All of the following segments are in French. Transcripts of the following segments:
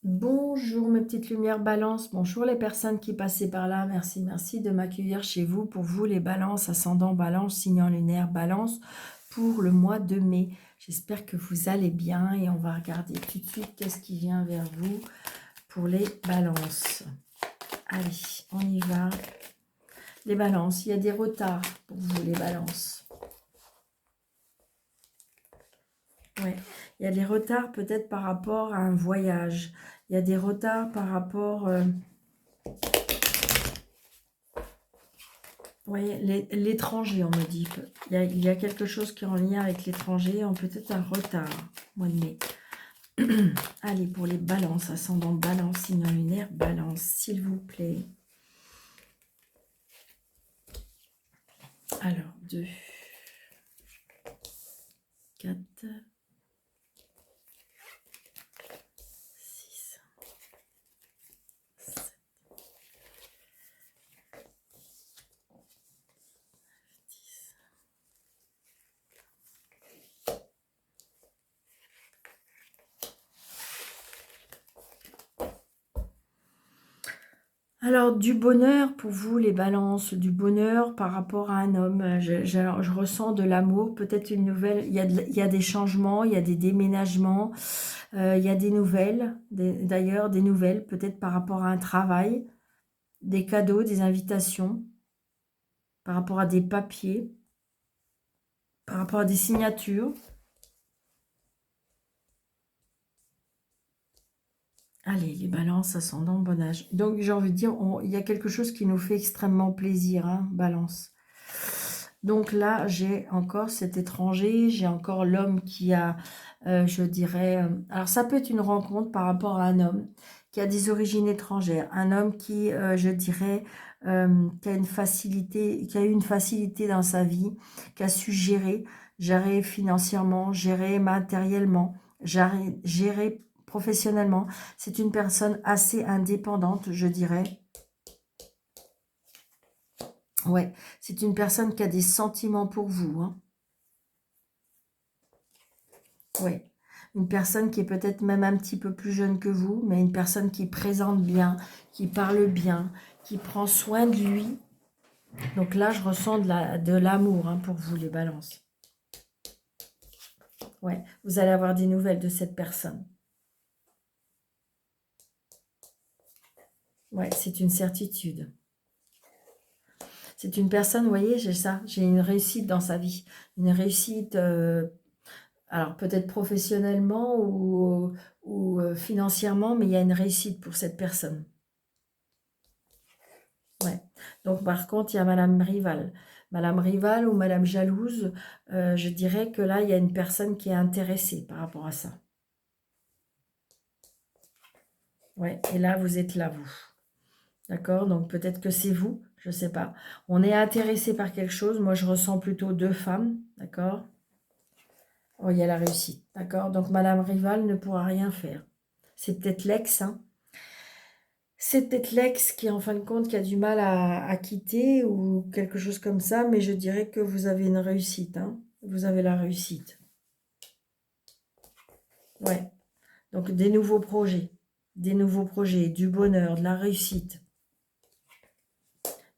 Bonjour mes petites lumières balance, bonjour les personnes qui passaient par là, merci de m'accueillir chez vous. Pour vous les balances, ascendant balance, signe lunaire balance pour le mois de mai. J'espère que vous allez bien et on va regarder tout de suite qu'est-ce qui vient vers vous pour les balances. Allez, on y va. Les balances, il y a des retards pour vous les balances. Ouais, il y a des retards peut-être par rapport à un voyage. Il y a des retards par rapport... oui, l'étranger, on me dit. Il y a quelque chose qui est en lien avec l'étranger, peut-être un retard, mois de mai. Allez, pour les balances, ascendant balance, signe lunaire, balance, s'il vous plaît. Alors, 2, 4, 6, 7, 10. Alors, du bonheur pour vous, les balances, du bonheur par rapport à un homme. Je ressens de l'amour, peut-être une nouvelle. Il y a des changements, il y a des déménagements, il y a des nouvelles, d'ailleurs, des nouvelles, peut-être par rapport à un travail, des cadeaux, des invitations, par rapport à des papiers, par rapport à des signatures. Allez, les balances, ascendant, bon âge. Donc, j'ai envie de dire, il y a quelque chose qui nous fait extrêmement plaisir, hein, balance. Donc là, j'ai encore cet étranger, j'ai encore l'homme qui a, je dirais... alors, ça peut être une rencontre par rapport à un homme qui a des origines étrangères. Un homme qui, je dirais, qui a une facilité, qui a eu une facilité dans sa vie, qui a su gérer financièrement, gérer matériellement, gérer professionnellement. C'est une personne assez indépendante, je dirais. Ouais, c'est une personne qui a des sentiments pour vous. Hein. Ouais, une personne qui est peut-être même un petit peu plus jeune que vous, mais une personne qui présente bien, qui parle bien, qui prend soin de lui. Donc là, je ressens de l'amour pour vous, les balances. Ouais, vous allez avoir des nouvelles de cette personne. Ouais, c'est une certitude. C'est une personne, vous voyez, j'ai une réussite dans sa vie. Une réussite, alors peut-être professionnellement ou financièrement, mais il y a une réussite pour cette personne. Ouais. Donc par contre, il y a Madame Rival. Madame Rival ou Madame Jalouse, je dirais que là, il y a une personne qui est intéressée par rapport à ça. Ouais, et là, vous êtes là, vous. D'accord? Donc peut-être que c'est vous, je ne sais pas. On est intéressé par quelque chose. Moi, je ressens plutôt deux femmes. D'accord? Oh, il y a la réussite. D'accord? Donc Madame Rival ne pourra rien faire. C'est peut-être l'ex, hein. C'est peut-être l'ex qui, en fin de compte, qui a du mal à quitter ou quelque chose comme ça, mais je dirais que vous avez une réussite. Hein. Vous avez la réussite. Ouais. Donc, des nouveaux projets. Des nouveaux projets, du bonheur, de la réussite.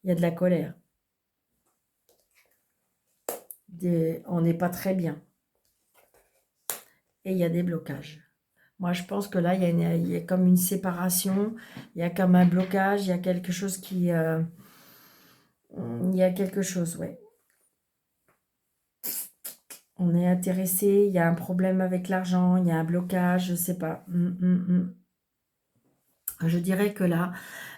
Il y a de la colère. On n'est pas très bien. Et il y a des blocages. Moi, je pense que là, il y a comme une séparation. Il y a comme un blocage. Il y a quelque chose qui... il y a quelque chose, ouais. On est intéressé, il y a un problème avec l'argent, il y a un blocage, je ne sais pas. Je dirais que là,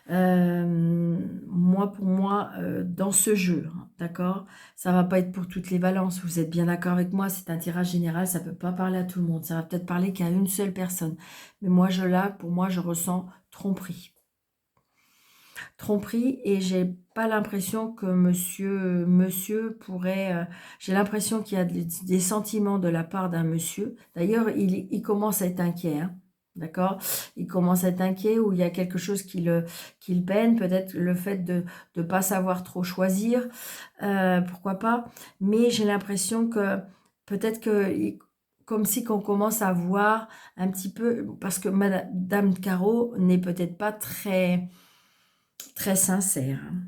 pour moi, dans ce jeu, hein, d'accord, ça va pas être pour toutes les balances. Vous êtes bien d'accord avec moi, c'est un tirage général, ça peut pas parler à tout le monde. Ça va peut-être parler qu'à une seule personne. Mais moi, pour moi, je ressens tromperie. Tromperie et j'ai pas l'impression que monsieur pourrait... j'ai l'impression qu'il y a des sentiments de la part d'un monsieur. D'ailleurs, il commence à être inquiet, hein, d'accord? Il commence à être inquiet ou il y a quelque chose qui le peine. Peut-être le fait de ne pas savoir trop choisir, pourquoi pas. Mais j'ai l'impression que peut-être que comme si qu'on commence à voir un petit peu, parce que Madame Carreau n'est peut-être pas très, très sincère. Hein.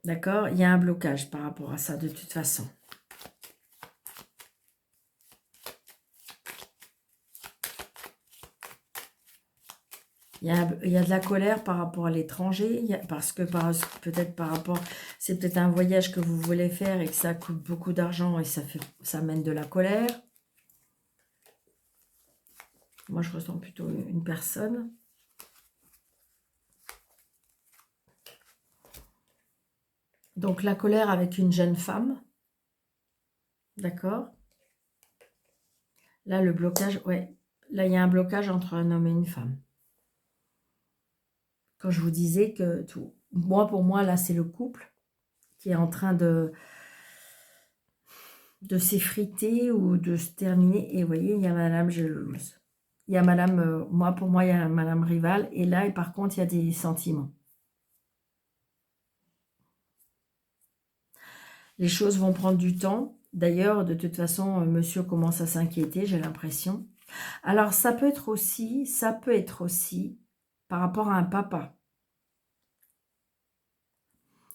D'accord? Il y a un blocage par rapport à ça, de toute façon. Il y a de la colère par rapport à l'étranger, parce que peut-être par rapport, c'est peut-être un voyage que vous voulez faire et que ça coûte beaucoup d'argent et ça mène de la colère. Moi, je ressens plutôt une personne. Donc, la colère avec une jeune femme. D'accord? Là, le blocage, ouais. Là, il y a un blocage entre un homme et une femme. Quand je vous disais que tout... Moi, pour moi, là, c'est le couple qui est en train de s'effriter ou de se terminer. Et vous voyez, il y a Madame jalouse. Il y a Madame... pour moi, il y a Madame Rival. Et là, et par contre, il y a des sentiments. Les choses vont prendre du temps. D'ailleurs, de toute façon, monsieur commence à s'inquiéter, j'ai l'impression. Alors, ça peut être aussi par rapport à un papa.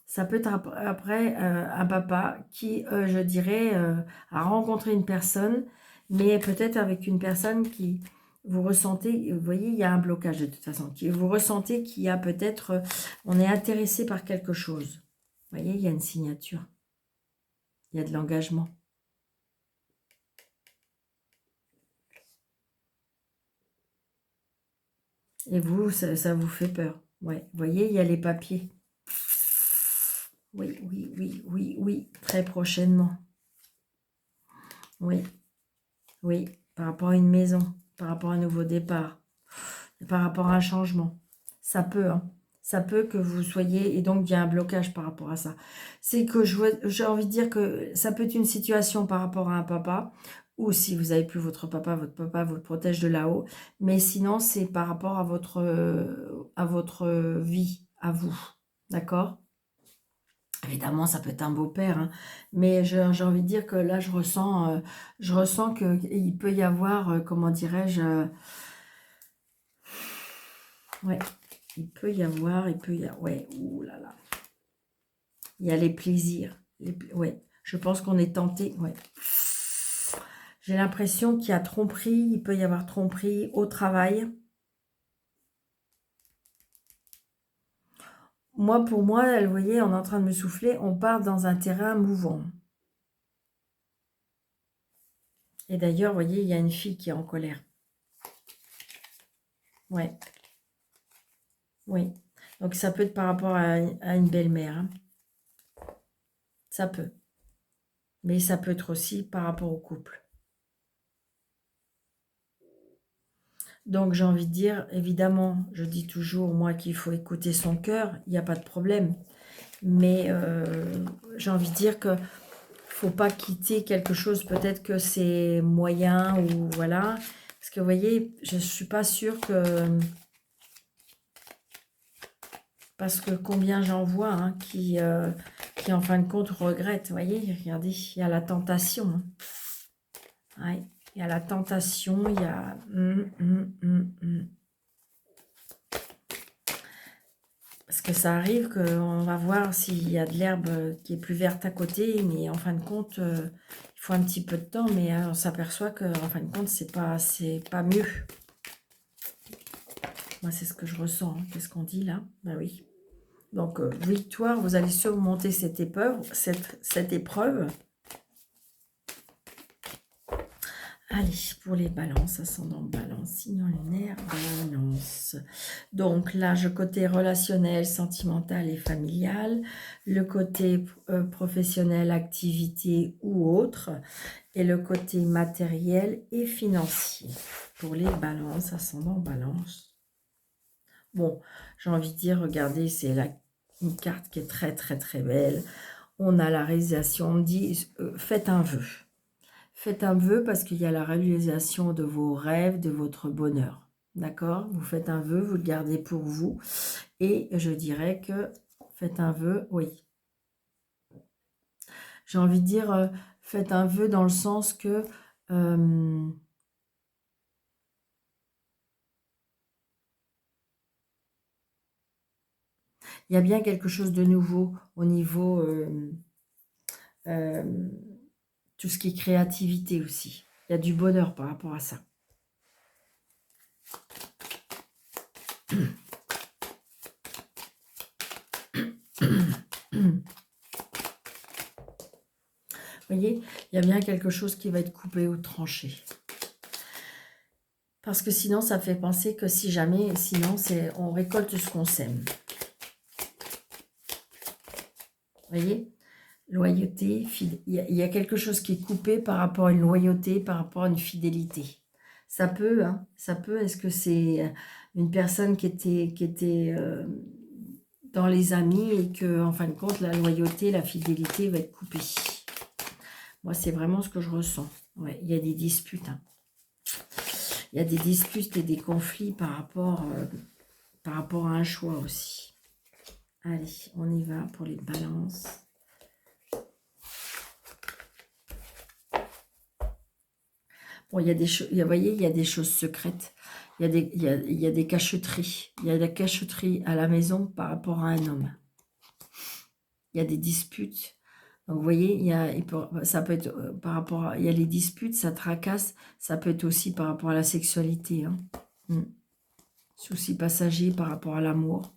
Ça peut être après un papa qui, je dirais, a rencontré une personne, mais peut-être avec une personne qui, vous ressentez, vous voyez, il y a un blocage de toute façon, vous ressentez qu'il y a peut-être, on est intéressé par quelque chose. Vous voyez, il y a une signature, il y a de l'engagement. Et vous, ça vous fait peur. Ouais, vous voyez, il y a les papiers. Oui, oui, oui, oui, oui, très prochainement. Oui, oui, par rapport à une maison, par rapport à un nouveau départ, par rapport à un changement. Ça peut, hein. Ça peut que vous soyez, et donc il y a un blocage par rapport à ça. C'est que j'ai envie de dire que ça peut être une situation par rapport à un papa, ou si vous n'avez plus votre papa vous protège de là-haut, mais sinon c'est par rapport à votre vie, à vous, d'accord? Évidemment, ça peut être un beau-père, hein, mais j'ai envie de dire que là, je ressens qu'il peut y avoir, comment dirais-je, ouais, ouais, ouh là là, il y a les plaisirs, ouais, je pense qu'on est tenté, ouais. J'ai l'impression qu'il y a tromperie, il peut y avoir tromperie au travail. Moi, pour moi, vous voyez, on est en train de me souffler, on part dans un terrain mouvant. Et d'ailleurs, vous voyez, il y a une fille qui est en colère. Ouais. Oui. Donc, ça peut être par rapport à une belle-mère. Hein. Ça peut. Mais ça peut être aussi par rapport au couple. Donc, j'ai envie de dire, évidemment, je dis toujours, moi, qu'il faut écouter son cœur. Il n'y a pas de problème. Mais j'ai envie de dire que faut pas quitter quelque chose. Peut-être que c'est moyen ou voilà. Parce que, vous voyez, je ne suis pas sûre que... Parce que combien j'en vois hein, qui en fin de compte regrettent. Vous voyez, regardez, il y a la tentation. Hein. Ouais, il y a la tentation, il y a... Parce que ça arrive qu'on va voir s'il y a de l'herbe qui est plus verte à côté, mais en fin de compte, il faut un petit peu de temps, mais on s'aperçoit qu'en fin de compte, c'est pas mieux. Moi, c'est ce que je ressens. Hein. Qu'est-ce qu'on dit là? Ben oui. Donc, victoire, vous allez surmonter cette épreuve. Allez, pour les balances, ascendant balance, signe lunaire, balance. Donc là, je côté relationnel, sentimental et familial, le côté professionnel, activité ou autre, et le côté matériel et financier. Pour les balances, ascendant balance. Bon, j'ai envie de dire, regardez, c'est une carte qui est très très très belle. On a la réalisation, on me dit, faites un vœu. Faites un vœu parce qu'il y a la réalisation de vos rêves, de votre bonheur. D'accord? Vous faites un vœu, vous le gardez pour vous. Et je dirais que faites un vœu, oui. J'ai envie de dire, faites un vœu dans le sens que Euh, il y a bien quelque chose de nouveau au niveau euh, tout ce qui est créativité aussi. Il y a du bonheur par rapport à ça. Vous voyez, il y a bien quelque chose qui va être coupé ou tranché. Parce que sinon, ça fait penser que si jamais, sinon, on récolte ce qu'on sème. Vous voyez, loyauté, il y a quelque chose qui est coupé par rapport à une loyauté, par rapport à une fidélité. Ça peut, hein, ça peut. Est-ce que c'est une personne qui était dans les amis et que, en fin de compte, la loyauté, la fidélité va être coupée? Moi, c'est vraiment ce que je ressens. Ouais, il y a des disputes. Hein. Il y a des disputes et des conflits par rapport à un choix aussi. Allez, on y va pour les balances. Bon, il y a des choses, vous voyez, il y a des choses secrètes. Il y a des cacheteries. Il y a de la cacheterie à la maison par rapport à un homme. Il y a des disputes. Donc, vous voyez, ça peut être par rapport à... Il y a les disputes, ça tracasse. Ça peut être aussi par rapport à la sexualité. Hein. Souci passager par rapport à l'amour.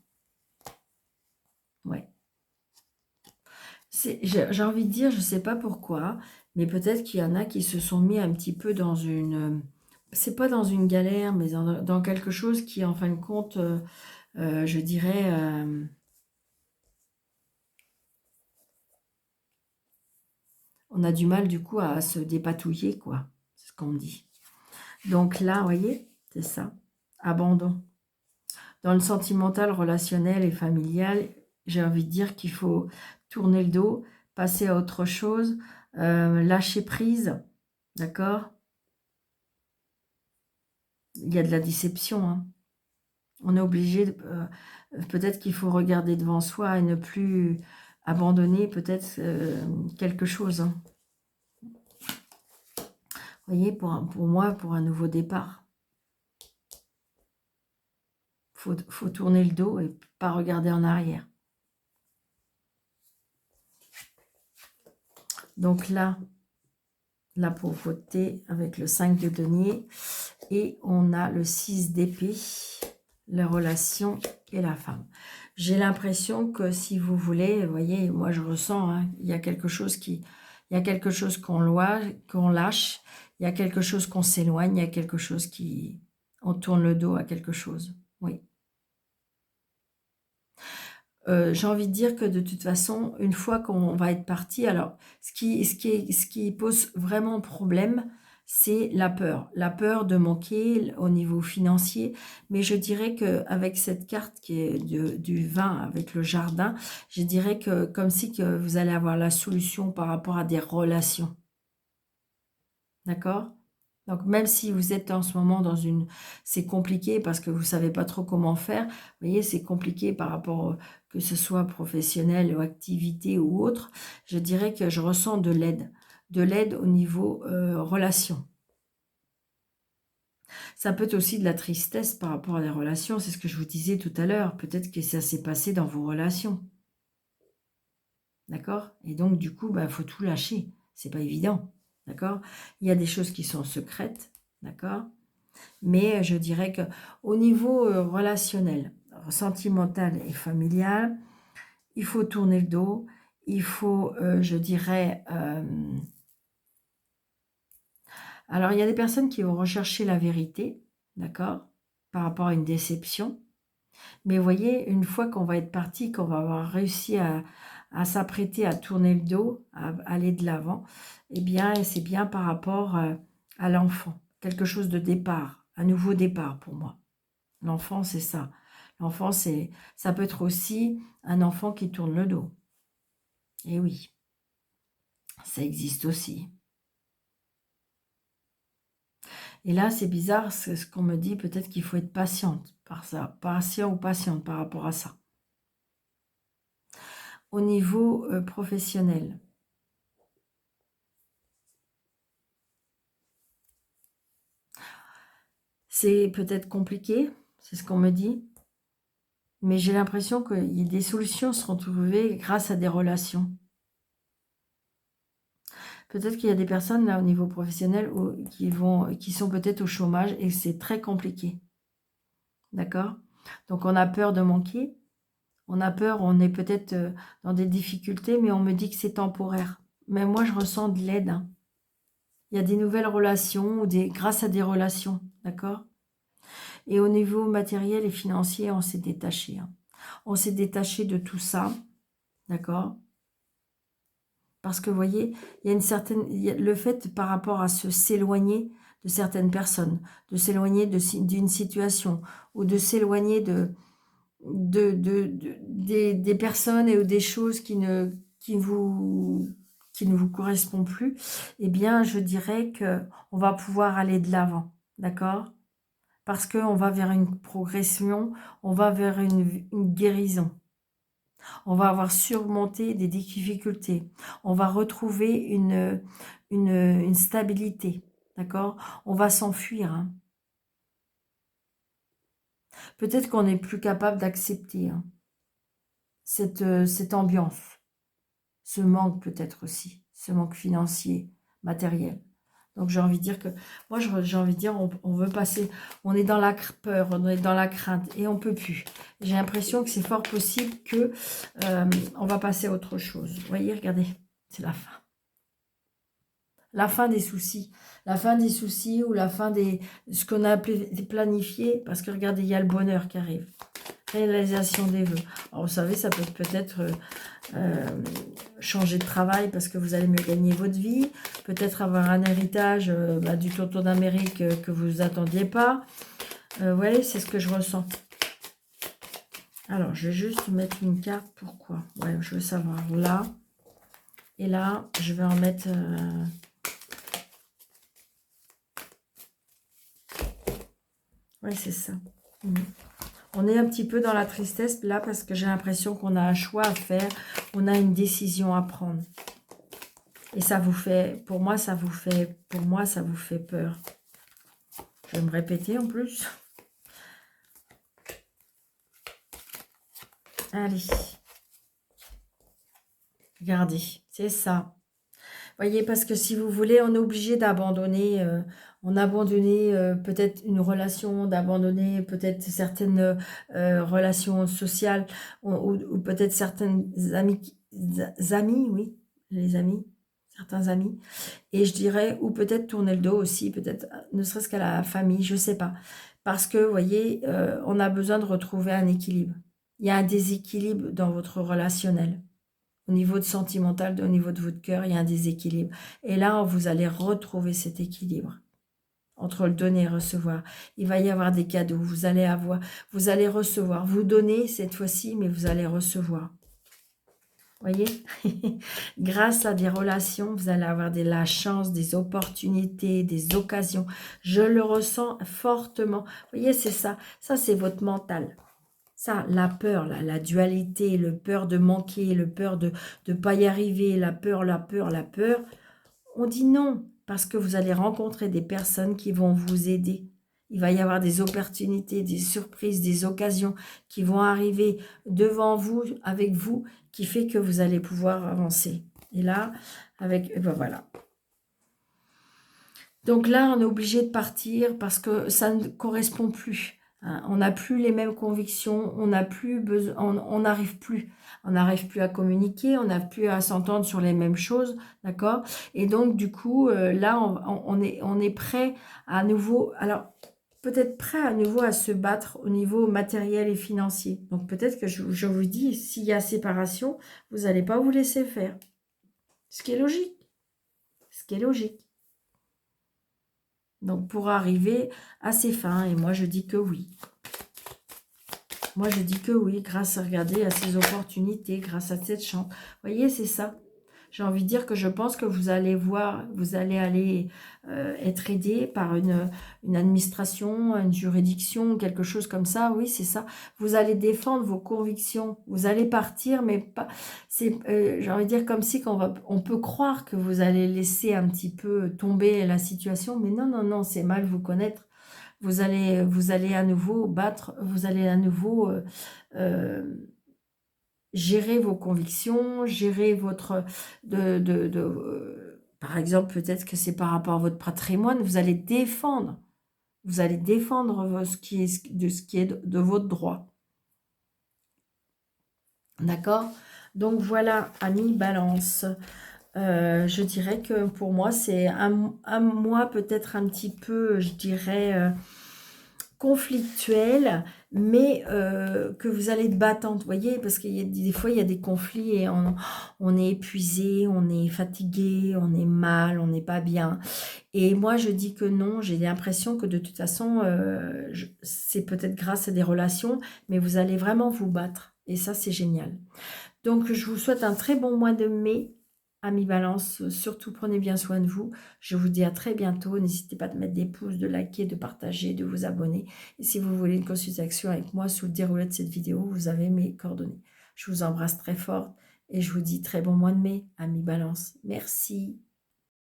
Ouais. J'ai envie de dire, je ne sais pas pourquoi, mais peut-être qu'il y en a qui se sont mis un petit peu dans une... c'est pas dans une galère, mais dans quelque chose qui, en fin de compte, je dirais... on a du mal, du coup, à se dépatouiller, quoi. C'est ce qu'on me dit. Donc là, vous voyez, c'est ça. Abandon. Dans le sentimental, relationnel et familial, j'ai envie de dire qu'il faut tourner le dos, passer à autre chose, lâcher prise, d'accord? Il y a de la déception, hein. On est obligé, peut-être qu'il faut regarder devant soi et ne plus abandonner peut-être quelque chose. Hein. Vous voyez, pour moi, pour un nouveau départ, faut tourner le dos et pas regarder en arrière. Donc là, la pauvreté avec le 5 de denier et on a le 6 d'épée, la relation et la femme. J'ai l'impression que si vous voulez, vous voyez, moi je ressens, hein, il y a quelque chose qu'on lâche, il y a quelque chose qu'on s'éloigne, il y a quelque chose on tourne le dos à quelque chose. Oui. J'ai envie de dire que de toute façon, une fois qu'on va être parti, alors ce qui pose vraiment problème, c'est la peur. La peur de manquer au niveau financier. Mais je dirais qu'avec cette carte qui est du 20 avec le jardin, je dirais que comme si que vous allez avoir la solution par rapport à des relations. D'accord? Donc, même si vous êtes en ce moment dans une... C'est compliqué parce que vous ne savez pas trop comment faire. Vous voyez, c'est compliqué par rapport, que ce soit professionnel ou activité ou autre. Je dirais que je ressens de l'aide. De l'aide au niveau relation. Ça peut être aussi de la tristesse par rapport à des relations. C'est ce que je vous disais tout à l'heure. Peut-être que ça s'est passé dans vos relations. D'accord? Et donc, du coup, faut tout lâcher. C'est pas évident. D'accord? Il y a des choses qui sont secrètes. D'accord? Mais je dirais que au niveau relationnel, sentimental et familial, il faut tourner le dos. Il faut, je dirais... alors, il y a des personnes qui vont rechercher la vérité, d'accord, par rapport à une déception. Mais vous voyez, une fois qu'on va être parti, qu'on va avoir réussi à s'apprêter à tourner le dos, à aller de l'avant, eh bien, c'est bien par rapport à l'enfant. Quelque chose de départ, un nouveau départ pour moi. L'enfant, c'est ça. L'enfant, ça peut être aussi un enfant qui tourne le dos. Et oui, ça existe aussi. Et là, c'est bizarre, c'est ce qu'on me dit, peut-être qu'il faut être patiente par ça, patient ou patiente par rapport à ça. Au niveau professionnel, C'est peut-être compliqué, c'est ce qu'on me dit. Mais j'ai l'impression que des solutions seront trouvées grâce à des relations. Peut-être qu'il y a des personnes là au niveau professionnel qui sont peut-être au chômage et c'est très compliqué. D'accord? Donc on a peur de manquer, on a peur, on est peut-être dans des difficultés, mais on me dit que c'est temporaire. Mais moi je ressens de l'aide, hein. Il y a des nouvelles relations, grâce à des relations, d'accord? Et au niveau matériel et financier, on s'est détaché, hein. On s'est détaché de tout ça, d'accord? Parce que vous voyez, il y a une certaine, le fait par rapport à s'éloigner de certaines personnes, de s'éloigner d'une situation, ou de s'éloigner des personnes ou des choses qui ne vous correspondent plus, eh bien, je dirais que on va pouvoir aller de l'avant, d'accord? Parce qu'on va vers une progression, on va vers une guérison. On va avoir surmonté des difficultés. On va retrouver une stabilité, d'accord? On va s'enfuir, hein. Peut-être qu'on n'est plus capable d'accepter, hein, cette ambiance, ce manque peut-être aussi, ce manque financier, matériel. Donc j'ai envie de dire que, moi j'ai envie de dire, on veut passer, on est dans la peur, on est dans la crainte et on peut plus. J'ai l'impression que c'est fort possible que on va passer à autre chose. Vous voyez, regardez, c'est la fin. La fin des soucis. La fin des soucis ou la fin ce qu'on a planifié. Parce que regardez, il y a le bonheur qui arrive. Réalisation des vœux. Alors vous savez, ça peut-être changer de travail parce que vous allez mieux gagner votre vie, peut-être avoir un héritage du tonton d'Amérique que vous ne attendiez pas. Vous voyez, c'est ce que je ressens. Alors, je vais juste mettre une carte. Pourquoi? Ouais, je veux savoir là. Et là, je vais en mettre... Oui, c'est ça. On est un petit peu dans la tristesse là parce que j'ai l'impression qu'on a un choix à faire. On a une décision à prendre. Et ça vous fait, pour moi, ça vous fait peur. Je vais me répéter en plus. Allez. Regardez, c'est ça. Voyez, parce que si vous voulez, on est obligé d'abandonner. On a abandonné peut-être une relation, d'abandonner peut-être certaines relations sociales ou peut-être certaines amis, oui, les amis, certains amis. Et je dirais, ou peut-être tourner le dos aussi, peut-être ne serait-ce qu'à la famille, je ne sais pas. Parce que, vous voyez, on a besoin de retrouver un équilibre. Il y a un déséquilibre dans votre relationnel. Au niveau de sentimental, au niveau de votre cœur, il y a un déséquilibre. Et là, vous allez retrouver cet équilibre entre le donner et recevoir. Il va y avoir des cadeaux. Vous allez recevoir. Vous donnez cette fois-ci, mais vous allez recevoir. Voyez, grâce à des relations, vous allez avoir la chance, des opportunités, des occasions. Je le ressens fortement. Voyez, c'est ça. Ça, c'est votre mental. Ça, la peur, la dualité, le peur de manquer, le peur de ne pas y arriver, la peur. On dit non, parce que vous allez rencontrer des personnes qui vont vous aider. Il va y avoir des opportunités, des surprises, des occasions qui vont arriver devant vous, avec vous, qui fait que vous allez pouvoir avancer. Et là, ben voilà. Donc là, on est obligé de partir parce que ça ne correspond plus. On n'a plus les mêmes convictions, on n'a plus besoin, on n'arrive plus. On n'arrive plus à communiquer, on n'arrive plus à s'entendre sur les mêmes choses, d'accord? Et donc, du coup, là, on est prêt à nouveau, alors, peut-être prêt à nouveau à se battre au niveau matériel et financier. Donc, peut-être que je vous dis, s'il y a séparation, vous n'allez pas vous laisser faire. Ce qui est logique. Ce qui est logique. Donc, pour arriver à ses fins. Et moi, je dis que oui. Moi, je dis que oui, grâce à regarder à ces opportunités, grâce à cette chance. Vous voyez, c'est ça. J'ai envie de dire que je pense que vous allez aller être aidé par une administration, une juridiction, quelque chose comme ça. Oui, c'est ça. Vous allez défendre vos convictions. Vous allez partir, mais pas. J'ai envie de dire comme si on peut croire que vous allez laisser un petit peu tomber la situation, mais non, non, non, c'est mal vous connaître. vous allez à nouveau battre, vous allez à nouveau gérer vos convictions, gérer votre... par exemple, peut-être que c'est par rapport à votre patrimoine, vous allez défendre. Vous allez défendre ce qui est de votre droit. D'accord? Donc voilà, amis Balance. Je dirais que pour moi, c'est un mois peut-être un petit peu, je dirais, conflictuel, mais que vous allez être battante, vous voyez, parce qu'il y a des fois, il y a des conflits et on est épuisé, on est fatigué, on est mal, on n'est pas bien. Et moi, je dis que non, j'ai l'impression que de toute façon, c'est peut-être grâce à des relations, mais vous allez vraiment vous battre. Et ça, c'est génial. Donc, je vous souhaite un très bon mois de mai, amis Balance. Surtout, prenez bien soin de vous. Je vous dis à très bientôt. N'hésitez pas de mettre des pouces, de liker, de partager, de vous abonner. Et si vous voulez une consultation avec moi sous le déroulé de cette vidéo, vous avez mes coordonnées. Je vous embrasse très fort et je vous dis très bon mois de mai, amis Balance. Merci.